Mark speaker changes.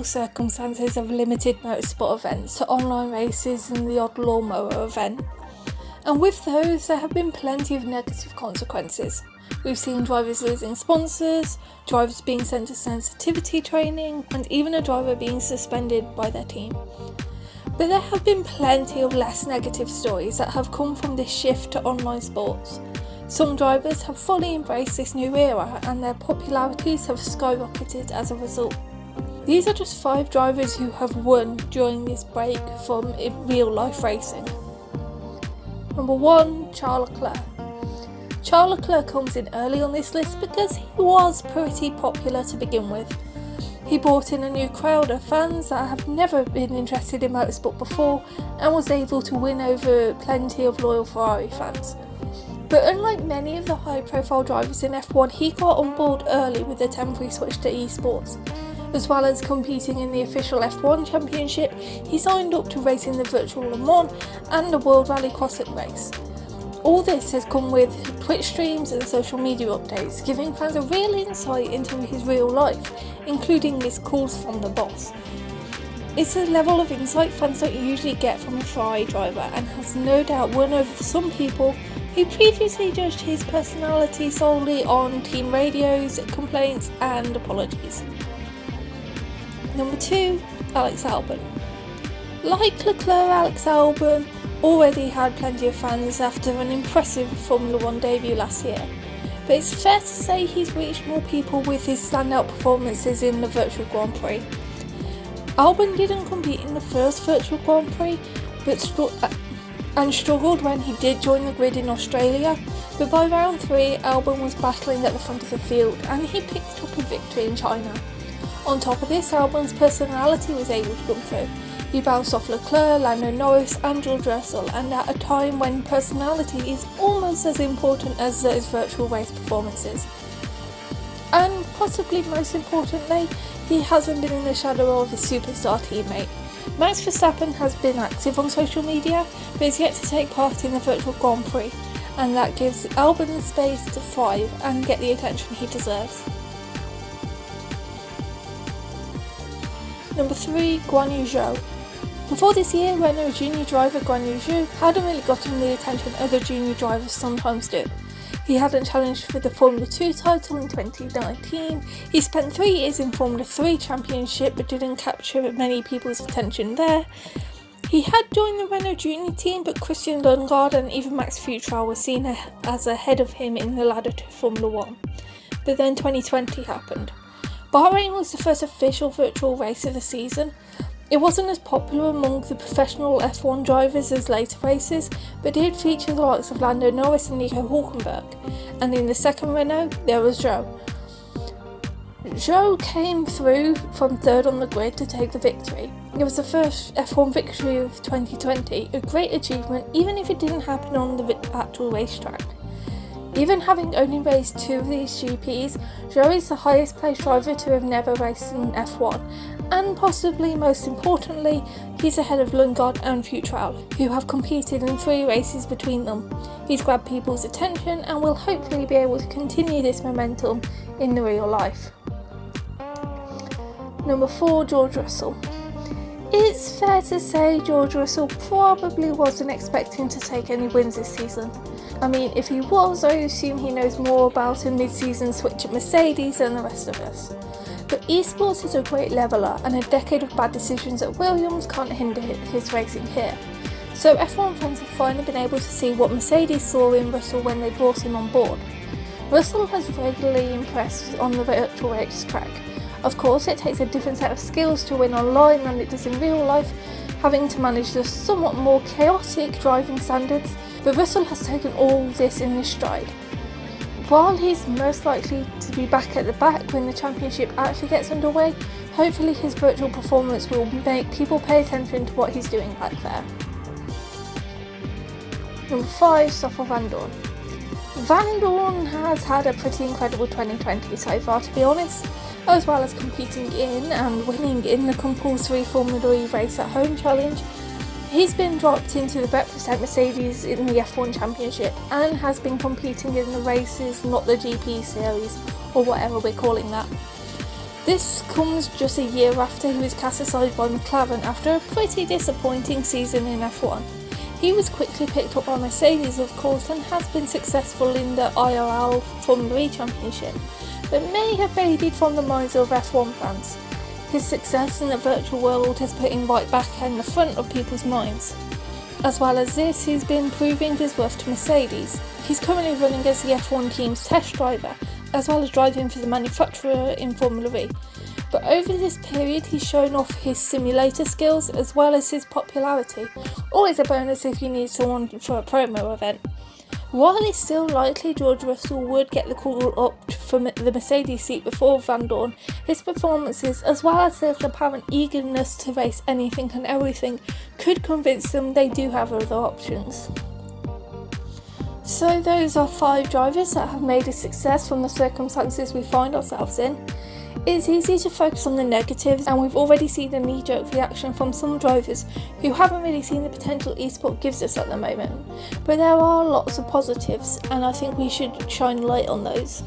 Speaker 1: circumstances of limited motorsport events to online races and the odd lawnmower event. And with those, there have been plenty of negative consequences. We've seen drivers losing sponsors, drivers being sent to sensitivity training, and even a driver being suspended by their team. But there have been plenty of less negative stories that have come from this shift to online sports. Some drivers have fully embraced this new era and their popularities have skyrocketed as a result. These are just 5 drivers who have won during this break from real life racing. Number 1, Charles Leclerc. Charles Leclerc comes in early on this list because he was pretty popular to begin with. He brought in a new crowd of fans that have never been interested in motorsport before and was able to win over plenty of loyal Ferrari fans. But unlike many of the high-profile drivers in F1, he got on board early with the temporary switch to esports. As well as competing in the official F1 Championship, he signed up to race in the virtual Le Mans and the World Rally Crossing race. All this has come with Twitch streams and social media updates, giving fans a real insight into his real life, including his calls from the boss. It's a level of insight fans don't usually get from a Ferrari driver and has no doubt won over some people who previously judged his personality solely on team radios, complaints and apologies. Number 2, Alex Albon. Like Leclerc, Alex Albon already had plenty of fans after an impressive Formula 1 debut last year, but it's fair to say he's reached more people with his standout performances in the Virtual Grand Prix. Albon didn't compete in the first Virtual Grand Prix, and struggled when he did join the grid in Australia, but by round 3 Albon was battling at the front of the field and he picked up a victory in China. On top of this, Albon's personality was able to come through. He bounced off Leclerc, Lando Norris and George Russell, and at a time when personality is almost as important as those virtual race performances. And possibly most importantly, he hasn't been in the shadow of his superstar teammate. Max Verstappen has been active on social media, but is yet to take part in the Virtual Grand Prix, and that gives Albon the space to thrive and get the attention he deserves. Number 3, Guan Yu Zhou. Before this year, Renault junior driver Guan Yu Zhou hadn't really gotten the attention other junior drivers sometimes do. He hadn't challenged for the Formula 2 title in 2019, he spent 3 years in Formula 3 Championship but didn't capture many people's attention there. He had joined the Renault junior team, but Christian Lundgaard and even Max Futrell were seen as ahead of him in the ladder to Formula 1. But then 2020 happened. Bahrain was the first official virtual race of the season. It wasn't as popular among the professional F1 drivers as later races, but did feature the likes of Lando Norris and Nico Hülkenberg, and in the second Renault there was Zhou. Zhou came through from 3rd on the grid to take the victory. It was the first F1 victory of 2020, a great achievement even if it didn't happen on the actual racetrack. Even having only raced 2 of these GPs, Zhou is the highest placed driver to have never raced in F1, and possibly most importantly, he's ahead of Lundgaard and Futrell, who have competed in 3 races between them. He's grabbed people's attention and will hopefully be able to continue this momentum in the real life. Number 4, George Russell. It's fair to say George Russell probably wasn't expecting to take any wins this season. I mean, if he was, I assume he knows more about a mid-season switch at Mercedes than the rest of us. But esports is a great leveller, and a decade of bad decisions at Williams can't hinder his racing here. So F1 fans have finally been able to see what Mercedes saw in Russell when they brought him on board. Russell has regularly impressed on the virtual racetrack. Of course, it takes a different set of skills to win online than it does in real life, having to manage the somewhat more chaotic driving standards, but Russell has taken all this in his stride. While he's most likely to be back at the back when the championship actually gets underway, hopefully his virtual performance will make people pay attention to what he's doing back there. Number 5, Stoffel Vandoorne. Vandoorne has had a pretty incredible 2020 so far, to be honest, as well as competing in and winning in the compulsory Formula E race at home challenge. He's been dropped into the represent Mercedes in the F1 Championship and has been competing in the races, not the GP series or whatever we're calling that. This comes just a year after he was cast aside by McLaren after a pretty disappointing season in F1. He was quickly picked up by Mercedes, of course, and has been successful in the IRL Formula E Championship, but may have faded from the minds of F1 fans. His success in the virtual world has put him right back in the front of people's minds. As well as this, he's been proving his worth to Mercedes. He's currently running as the F1 team's test driver, as well as driving for the manufacturer in Formula E. But over this period, he's shown off his simulator skills as well as his popularity. Always a bonus if you need someone for a promo event. While it's still likely George Russell would get the call up from the Mercedes seat before Van Dorn, his performances as well as his apparent eagerness to race anything and everything could convince them they do have other options. So those are 5 drivers that have made a success from the circumstances we find ourselves in. It's easy to focus on the negatives, and we've already seen a knee-jerk reaction from some drivers who haven't really seen the potential eSport gives us at the moment. But there are lots of positives, and I think we should shine light on those.